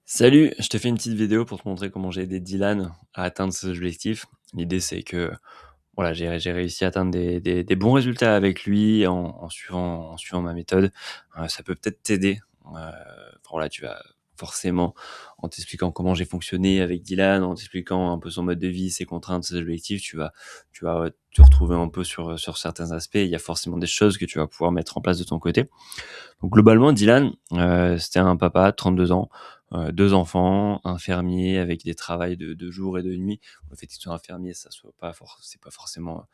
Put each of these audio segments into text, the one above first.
Salut, je te fais une petite vidéo pour te montrer comment j'ai aidé Dylan à atteindre ses objectifs. L'idée, c'est que voilà, j'ai réussi à atteindre des bons résultats avec lui en suivant ma méthode. Ça peut peut-être t'aider. Voilà, tu vas forcément, en t'expliquant comment j'ai fonctionné avec Dylan, en t'expliquant un peu son mode de vie, ses contraintes, ses objectifs, tu vas te retrouver un peu sur certains aspects. Il y a forcément des choses que tu vas pouvoir mettre en place de ton côté. Donc globalement, Dylan, c'était un papa, 32 ans, 2 enfants, infirmier avec des travails de jour et de nuit. Le fait qu'il soit infirmier, ça soit pas for c'est pas forcément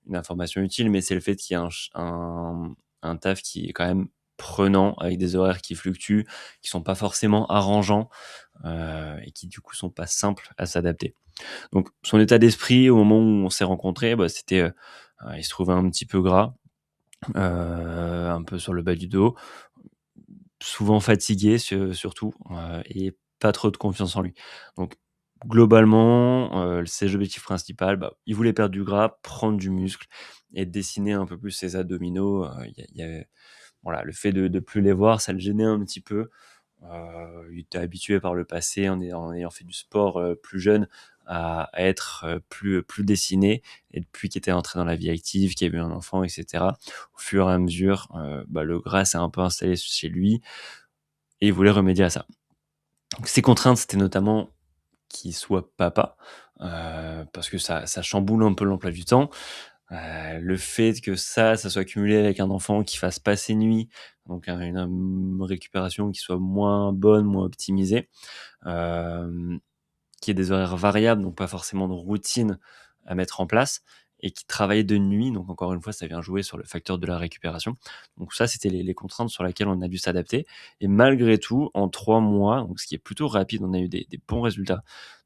une information utile, mais c'est le fait qu'il y ait un taf qui est quand même prenant, avec des horaires qui fluctuent, qui sont pas forcément arrangeants, et qui du coup sont pas simples à s'adapter. Donc son état d'esprit au moment où on s'est rencontrés, bah, c'était, il se trouvait un petit peu gras, un peu sur le bas du dos, souvent fatigué surtout, et pas trop de confiance en lui. Donc globalement, ses objectifs principal, bah, il voulait perdre du gras, prendre du muscle et dessiner un peu plus ses abdominaux. Il y avait voilà, le fait de plus les voir, ça le gênait un petit peu. Il était habitué par le passé en ayant fait du sport, plus jeune à être, plus dessiné, et depuis qu'il était entré dans la vie active, qu'il a eu un enfant et cetera, au fur et à mesure, bah, le gras s'est un peu installé chez lui et il voulait remédier à ça. Donc ses contraintes, c'était notamment qu'il soit papa, parce que ça chamboule un peu l'emploi du temps. Le fait que ça soit cumulé avec un enfant qui fasse pas ses nuits, donc une récupération qui soit moins bonne, moins optimisée, hem, qu'il y ait des horaires variables, donc pas forcément de routine à mettre en place, et qui travaille de nuit, donc encore une fois, ça vient jouer sur le facteur de la récupération. Donc ça, c'était les contraintes sur lesquelles on a dû s'adapter, et malgré tout, en 3 mois, donc ce qui est plutôt rapide, on a eu des bons résultats.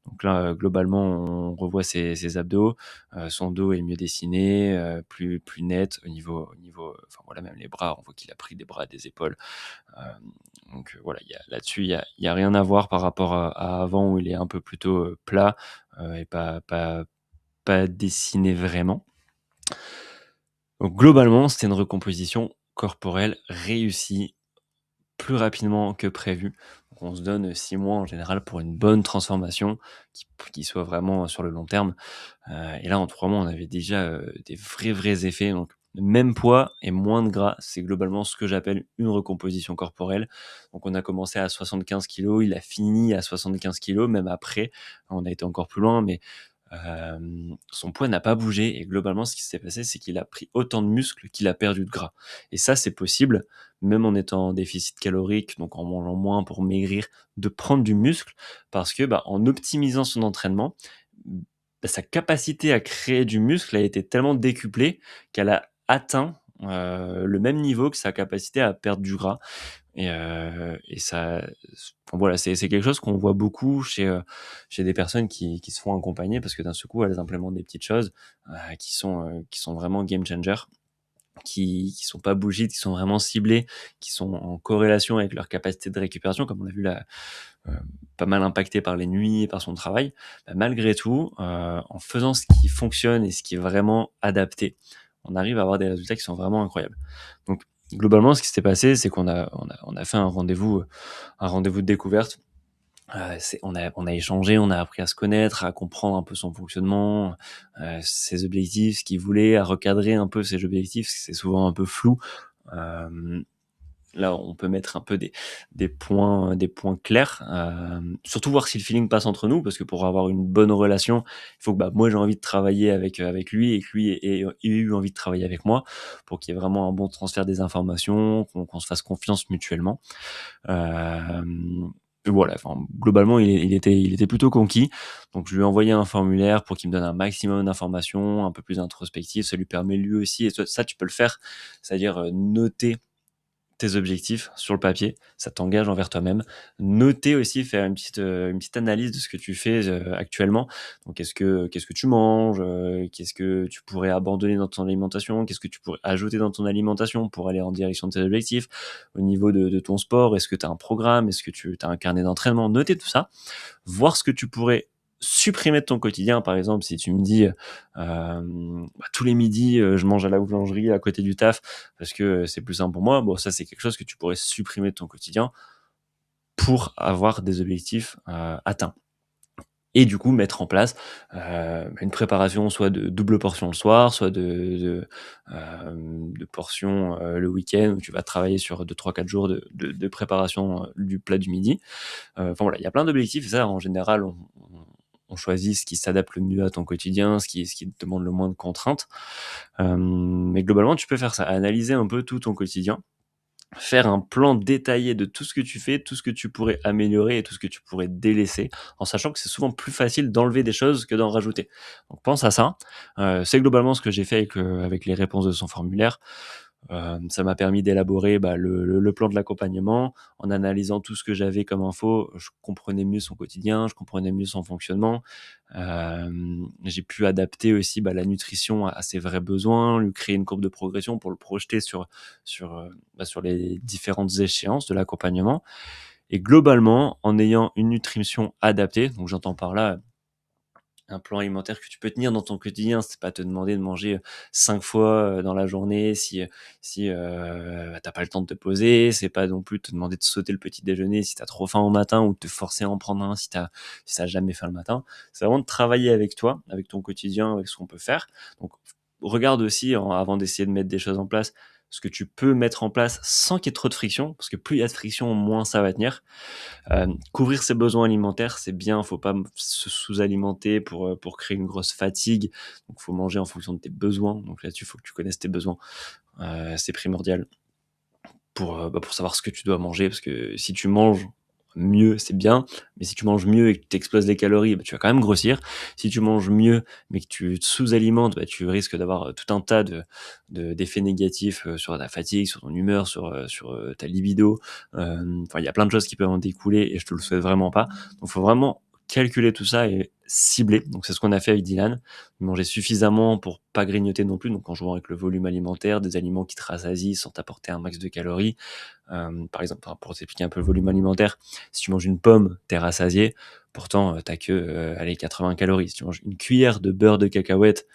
Donc là, globalement, on revoit ses abdos, son dos est mieux dessiné, plus net au niveau, enfin voilà, même les bras, on voit qu'il a pris des bras et des épaules. Donc voilà, il y a rien à voir par rapport à avant où il est un peu plutôt, plat, et pas dessiné vraiment. Donc globalement, c'était une recomposition corporelle réussie plus rapidement que prévu. Donc on se donne 6 mois en général pour une bonne transformation qui soit vraiment sur le long terme. Et là, en 3 mois, on avait déjà, des vrais effets. Donc même poids et moins de gras, c'est globalement ce que j'appelle une recomposition corporelle. Donc on a commencé à 75 kilos, il a fini à 75 kilos, même après, on a été encore plus loin, mais son poids n'a pas bougé, et globalement, ce qui s'est passé, c'est qu'il a pris autant de muscles qu'il a perdu de gras. Et ça, c'est possible, même en étant en déficit calorique, donc en mangeant moins pour maigrir, de prendre du muscle, parce que, bah, en optimisant son entraînement, bah, sa capacité à créer du muscle a été tellement décuplée qu'elle a atteint, le même niveau que sa capacité à perdre du gras. Et ça, enfin voilà, c'est quelque chose qu'on voit beaucoup chez des personnes qui se font accompagner, parce que d'un seul coup, elles implémentent des petites choses, qui sont vraiment game changer, qui sont pas bullshit, qui sont vraiment ciblées, qui sont en corrélation avec leur capacité de récupération, comme on a vu là, heu, pas mal impacté par les nuits et par son travail. Bah, malgré tout, en faisant ce qui fonctionne et ce qui est vraiment adapté, on arrive à avoir des résultats qui sont vraiment incroyables. Donc globalement, ce qui s'est passé, c'est qu'on a fait un rendez-vous de découverte. On a échangé, on a appris à se connaître, à comprendre un peu son fonctionnement, ses objectifs, ce qu'il voulait, à recadrer un peu ses objectifs, parce que c'est souvent un peu flou. Hem, Là, on peut mettre un peu des points clairs, surtout voir si le feeling passe entre nous, parce que pour avoir une bonne relation, il faut que, bah, moi j'ai envie de travailler avec lui, et que lui ait eu envie de travailler avec moi, pour qu'il y ait vraiment un bon transfert des informations, qu'on se fasse confiance mutuellement. Hem, voilà, enfin globalement il était plutôt conquis, donc je lui ai envoyé un formulaire pour qu'il me donne un maximum d'informations, un peu plus introspectives. Ça lui permet lui aussi, et ça tu peux le faire, c'est-à-dire, noter tes objectifs sur le papier, ça t'engage envers toi-même. Noter aussi, faire une petite analyse de ce que tu fais, actuellement. Donc qu'est-ce que tu manges? Qu'est-ce que tu pourrais abandonner dans ton alimentation? Qu'est-ce que tu pourrais ajouter dans ton alimentation pour aller en direction de tes objectifs? Au niveau de ton sport, est-ce que tu as un programme? Est-ce que tu as un carnet d'entraînement? Noter tout ça, voir ce que tu pourrais supprimer de ton quotidien. Par exemple, si tu me dis, bah, tous les midis, je mange à la boulangerie à côté du taf parce que, c'est plus simple pour moi. Bon, ça, c'est quelque chose que tu pourrais supprimer de ton quotidien. pour avoir des objectifs, atteints. Et du coup, mettre en place, une préparation soit de double portion le soir, soit de portions, le week-end où tu vas travailler sur 2, 3, 4 jours de préparation, du plat du midi. Enfin voilà, il y a plein d'objectifs et ça en général on choisit ce qui s'adapte le mieux à ton quotidien, ce qui te demande le moins de contraintes. Mais globalement tu peux faire ça, analyser un peu tout ton quotidien, faire un plan détaillé de tout ce que tu fais, tout ce que tu pourrais améliorer et tout ce que tu pourrais délaisser, en sachant que c'est souvent plus facile d'enlever des choses que d'en rajouter. Donc pense à ça. C'est globalement ce que j'ai fait avec les réponses de son formulaire. Ça m'a permis d'élaborer, bah, le plan de l'accompagnement. En analysant tout ce que j'avais comme info, je comprenais mieux son quotidien, je comprenais mieux son fonctionnement. J'ai pu adapter aussi, bah, la nutrition à ses vrais besoins, lui créer une courbe de progression pour le projeter sur les différentes échéances de l'accompagnement et globalement, en ayant une nutrition adaptée, donc j'entends par là un plan alimentaire que tu peux tenir dans ton quotidien. C'est pas te demander de manger 5 fois dans la journée si t'as pas le temps de te poser. C'est pas non plus te demander de sauter le petit déjeuner si tu as trop faim au matin ou de te forcer à en prendre un si t'as jamais faim le matin. C'est vraiment de travailler avec toi, avec ton quotidien, avec ce qu'on peut faire. Donc regarde aussi avant d'essayer de mettre des choses en place, ce que tu peux mettre en place sans qu'il y ait trop de friction, parce que plus il y a de friction, moins ça va tenir. Couvrir ses besoins alimentaires, c'est bien, faut pas se sous-alimenter pour créer une grosse fatigue. Donc faut manger en fonction de tes besoins. Donc là-dessus, il faut que tu connaisses tes besoins. C'est primordial pour savoir ce que tu dois manger, parce que si tu manges mieux, c'est bien, mais si tu manges mieux et que tu exploses les calories, bah, tu vas quand même grossir. Si tu manges mieux, mais que tu te sous-alimentes, bah, tu risques d'avoir tout un tas d'effets négatifs sur ta fatigue, sur ton humeur, sur ta libido. Enfin, il y a plein de choses qui peuvent en découler et je te le souhaite vraiment pas. Donc, il faut vraiment calculer tout ça et cibler. Donc, c'est ce qu'on a fait avec Dylan. Manger suffisamment pour pas grignoter non plus. Donc, en jouant avec le volume alimentaire, des aliments qui te rassasient sans t'apporter un max de calories. Par exemple, pour t'expliquer un peu le volume alimentaire, si tu manges une pomme, t'es rassasié. Pourtant, t'as que 80 calories. Si tu manges une cuillère de beurre de cacahuète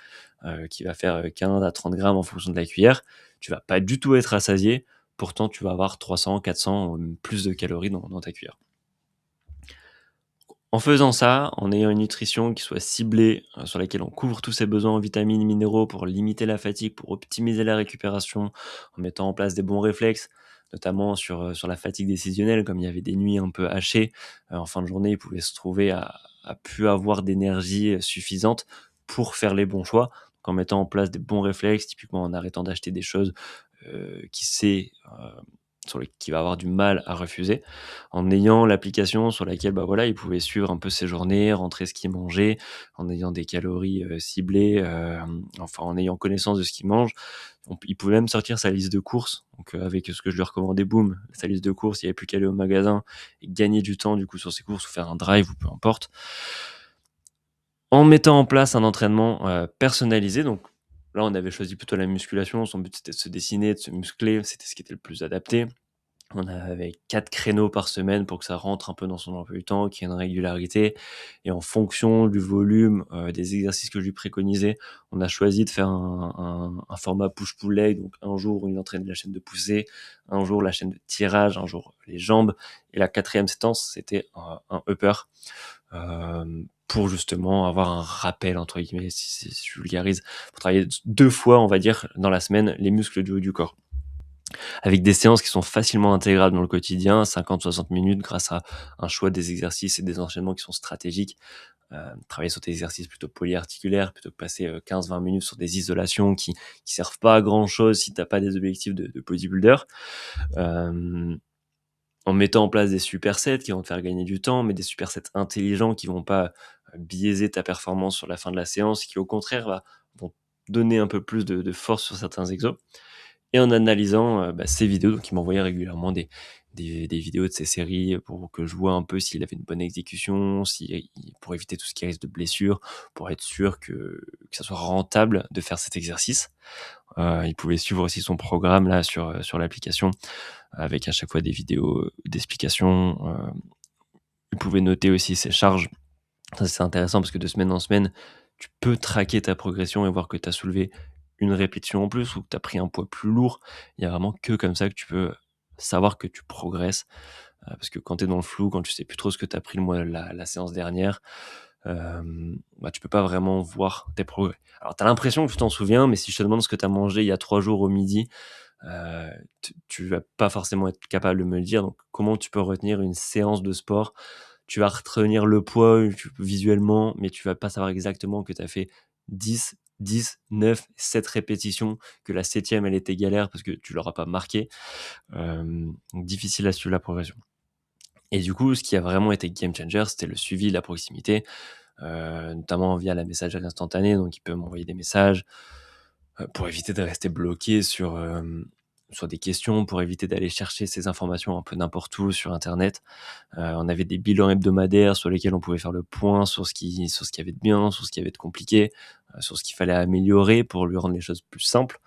qui va faire 15 à 30 grammes en fonction de la cuillère, tu vas pas du tout être rassasié. Pourtant, tu vas avoir 300, 400 ou même plus de calories dans ta cuillère. En faisant ça, en ayant une nutrition qui soit ciblée, sur laquelle on couvre tous ses besoins en vitamines, minéraux pour limiter la fatigue, pour optimiser la récupération, en mettant en place des bons réflexes, notamment sur la fatigue décisionnelle, comme il y avait des nuits un peu hachées, en fin de journée, il pouvait se trouver à plus avoir d'énergie, suffisante pour faire les bons choix. Donc en mettant en place des bons réflexes, typiquement en arrêtant d'acheter des choses, qui va avoir du mal à refuser, en ayant l'application sur laquelle, bah, voilà, il pouvait suivre un peu ses journées, rentrer ce qu'il mangeait, en ayant des calories, ciblées, enfin, en ayant connaissance de ce qu'il mange. Il pouvait même sortir sa liste de courses, donc avec ce que je lui recommandais, boum, sa liste de courses, il n'y avait plus qu'à aller au magasin et gagner du temps, du coup, sur ses courses ou faire un drive ou peu importe. En mettant en place un entraînement, personnalisé, donc là, on avait choisi plutôt la musculation. Son but, c'était de se dessiner, de se muscler, c'était ce qui était le plus adapté. On avait 4 créneaux par semaine pour que ça rentre un peu dans son emploi du temps, qu'il y ait une régularité et en fonction du volume, des exercices que je lui préconisais, on a choisi de faire un format push-pull leg. Donc un jour, où il entraîne la chaîne de poussée, un jour la chaîne de tirage, un jour les jambes et la 4e séquence, c'était un upper, pour justement avoir un «rappel» entre guillemets, si je vulgarise, pour travailler 2 fois, on va dire, dans la semaine, les muscles du haut du corps avec des séances qui sont facilement intégrables dans le quotidien, 50-60 minutes grâce à un choix des exercices et des enchaînements qui sont stratégiques. Travailler sur des exercices plutôt polyarticulaires plutôt que passer 15-20 minutes sur des isolations qui servent pas à grand chose si t'as pas des objectifs de bodybuilder. Euh, En mettant en place des supersets qui vont te faire gagner du temps, mais des supersets intelligents qui vont pas biaiser ta performance sur la fin de la séance, qui au contraire vont donner un peu plus de force sur certains exos. Et en analysant, ses vidéos, donc il m'envoyait régulièrement des vidéos de ses séries pour que je vois un peu s'il avait une bonne exécution, pour éviter tout ce qui risque de blessure, pour être sûr que ça soit rentable de faire cet exercice. Il pouvait suivre aussi son programme là sur l'application avec à chaque fois des vidéos d'explications. Il pouvait noter aussi ses charges. Ça, c'est intéressant parce que de semaine en semaine, tu peux traquer ta progression et voir que tu as soulevé une répétition en plus ou que tu as pris un poids plus lourd. Il y a vraiment que comme ça que tu peux savoir que tu progresses. parce que quand tu es dans le flou, quand tu sais plus trop ce que tu as pris le mois la séance dernière, bah, tu peux pas vraiment voir tes progrès. Alors tu as l'impression que tu t'en souviens, mais si je te demande ce que tu as mangé il y a 3 jours au midi, tu vas pas forcément être capable de me le dire. Donc comment tu peux retenir une séance de sport? Tu vas retenir le poids, visuellement, mais tu vas pas savoir exactement que tu as fait 10, 9, 7 répétitions, que la septième elle était galère parce que tu l'auras pas marqué. Donc difficile à suivre la progression. Et du coup, ce qui a vraiment été game changer, c'était le suivi de la proximité, notamment via la messagerie instantanée. Donc il peut m'envoyer des messages, pour éviter de rester bloqué sur des questions, pour éviter d'aller chercher ces informations un peu n'importe où sur internet. On avait des bilans hebdomadaires sur lesquels on pouvait faire le point sur ce qu'il y avait de bien, sur ce qu'il y avait de compliqué, sur ce qu'il fallait améliorer pour lui rendre les choses plus simples.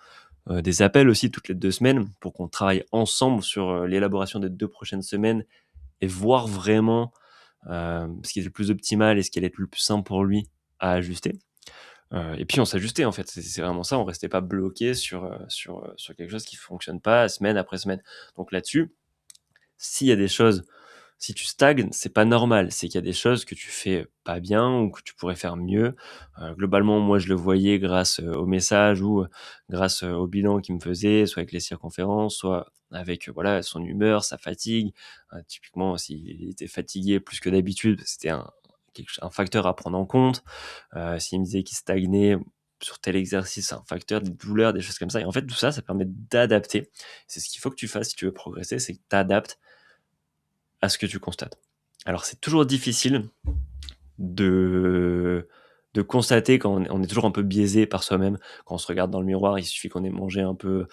Des appels aussi toutes les 2 semaines pour qu'on travaille ensemble sur, l'élaboration des 2 prochaines semaines et voir vraiment, ce qui est le plus optimal et ce qui allait être le plus simple pour lui à ajuster. Et puis on s'ajustait en fait, c'est vraiment ça, on restait pas bloqué sur quelque chose qui fonctionne pas semaine après semaine. Donc là-dessus, s'il y a des choses si tu stagnes, c'est pas normal, c'est qu'il y a des choses que tu fais pas bien ou que tu pourrais faire mieux. Globalement, moi je le voyais grâce, aux messages ou, grâce, au bilan qu'il me faisait, soit avec les circonférences, soit avec, voilà, son humeur, sa fatigue. Typiquement, s'il était fatigué plus que d'habitude, c'était un facteur à prendre en compte. S'il me disait qu'il stagnait sur tel exercice, un facteur, des douleurs, des choses comme ça. Et en fait, tout ça, ça permet d'adapter. C'est ce qu'il faut que tu fasses si tu veux progresser, c'est que tu adaptes à ce que tu constates. Alors, c'est toujours difficile de, de constater quand on est toujours un peu biaisé par soi-même. Quand on se regarde dans le miroir, il suffit qu'on ait mangé un peu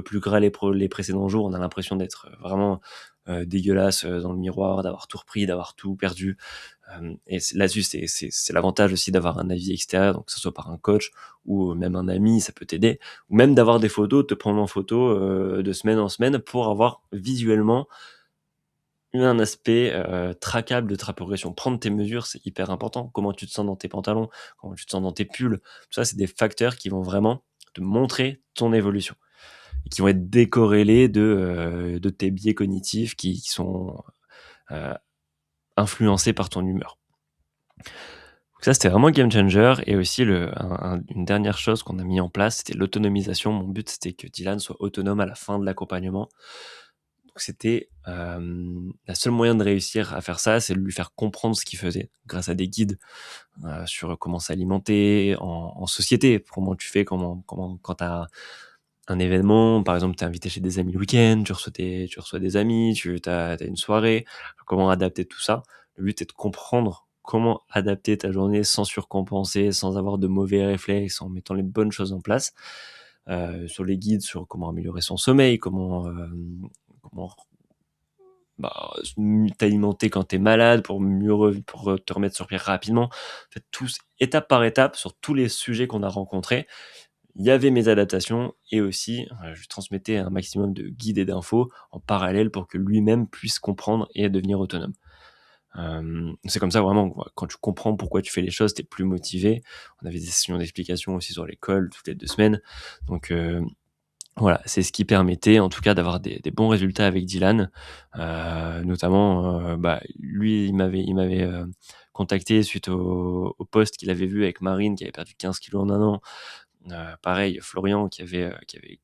plus gras les précédents jours. On a l'impression d'être vraiment dégueulasse dans le miroir, d'avoir tout repris, d'avoir tout perdu. Et là-dessus, c'est l'avantage aussi d'avoir un avis extérieur, donc que ce soit par un coach ou même un ami, ça peut t'aider, ou même d'avoir des photos, de te prendre en photo de semaine en semaine pour avoir visuellement un aspect traquable de ta progression. Prendre tes mesures, c'est hyper important. Comment tu te sens dans tes pantalons, comment tu te sens dans tes pulls, tout ça, c'est des facteurs qui vont vraiment te montrer ton évolution et qui vont être décorrélés de tes biais cognitifs qui sont euh, influencés par ton humeur. Donc ça, c'était vraiment game changer. Et aussi, une dernière chose qu'on a mis en place, c'était l'autonomisation. Mon but, c'était que Dylan soit autonome à la fin de l'accompagnement. Donc c'était la seule moyen de réussir à faire ça, c'est de lui faire comprendre ce qu'il faisait grâce à des guides sur comment s'alimenter en société. Comment tu fais, comment quand tu as un événement, par exemple, tu es invité chez des amis le week-end, tu reçois des amis, tu as une soirée, comment adapter tout ça. Le but est de comprendre comment adapter ta journée sans surcompenser, sans avoir de mauvais réflexes, en mettant les bonnes choses en place. Sur les guides sur comment améliorer son sommeil, comment bah, t'alimenter quand t'es malade pour pour te remettre sur pied rapidement. En fait, tous étape par étape sur tous les sujets qu'on a rencontrés. Il y avait mes adaptations et aussi je lui transmettais un maximum de guides et d'infos en parallèle pour que lui-même puisse comprendre et devenir autonome. C'est comme ça vraiment, quand tu comprends pourquoi tu fais les choses, t'es plus motivé. On avait des sessions d'explication aussi sur l'école toutes les 2 semaines. Donc voilà, c'est ce qui permettait en tout cas d'avoir des bons résultats avec Dylan. Notamment, bah, lui, il m'avait contacté suite au post qu'il avait vu avec Marine qui avait perdu 15 kilos en 1 an. Pareil, Florian qui avait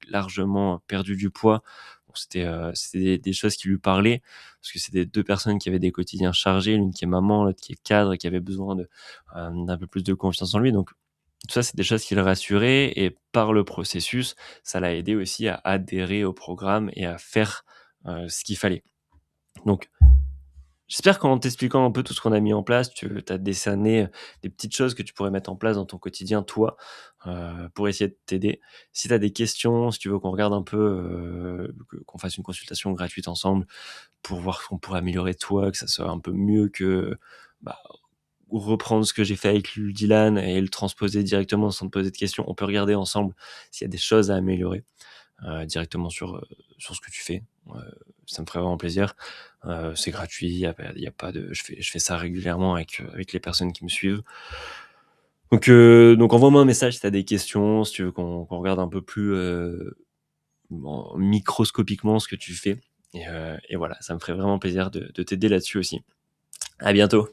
largement perdu du poids. Bon, c'était des choses qui lui parlaient parce que c'était 2 personnes qui avaient des quotidiens chargés, l'une qui est maman, l'autre qui est cadre et qui avait besoin d'un peu plus de confiance en lui. Donc tout ça, c'est des choses qui le rassuraient et par le processus, ça l'a aidé aussi à adhérer au programme et à faire, ce qu'il fallait. Donc j'espère qu'en t'expliquant un peu tout ce qu'on a mis en place, tu as décerné, des petites choses que tu pourrais mettre en place dans ton quotidien, toi, pour essayer de t'aider. Si tu as des questions, si tu veux qu'on regarde un peu, qu'on fasse une consultation gratuite ensemble pour voir ce qu'on pourrait améliorer toi, que ça soit un peu mieux que, bah, reprendre ce que j'ai fait avec Dylan et le transposer directement sans te poser de questions. On peut regarder ensemble s'il y a des choses à améliorer directement sur ce que tu fais. Ça me ferait vraiment plaisir. C'est gratuit, y a pas de, je fais ça régulièrement avec les personnes qui me suivent. Donc envoie-moi un message si tu as des questions, si tu veux qu'on regarde un peu plus microscopiquement ce que tu fais. et voilà, ça me ferait vraiment plaisir de t'aider là-dessus aussi. À bientôt.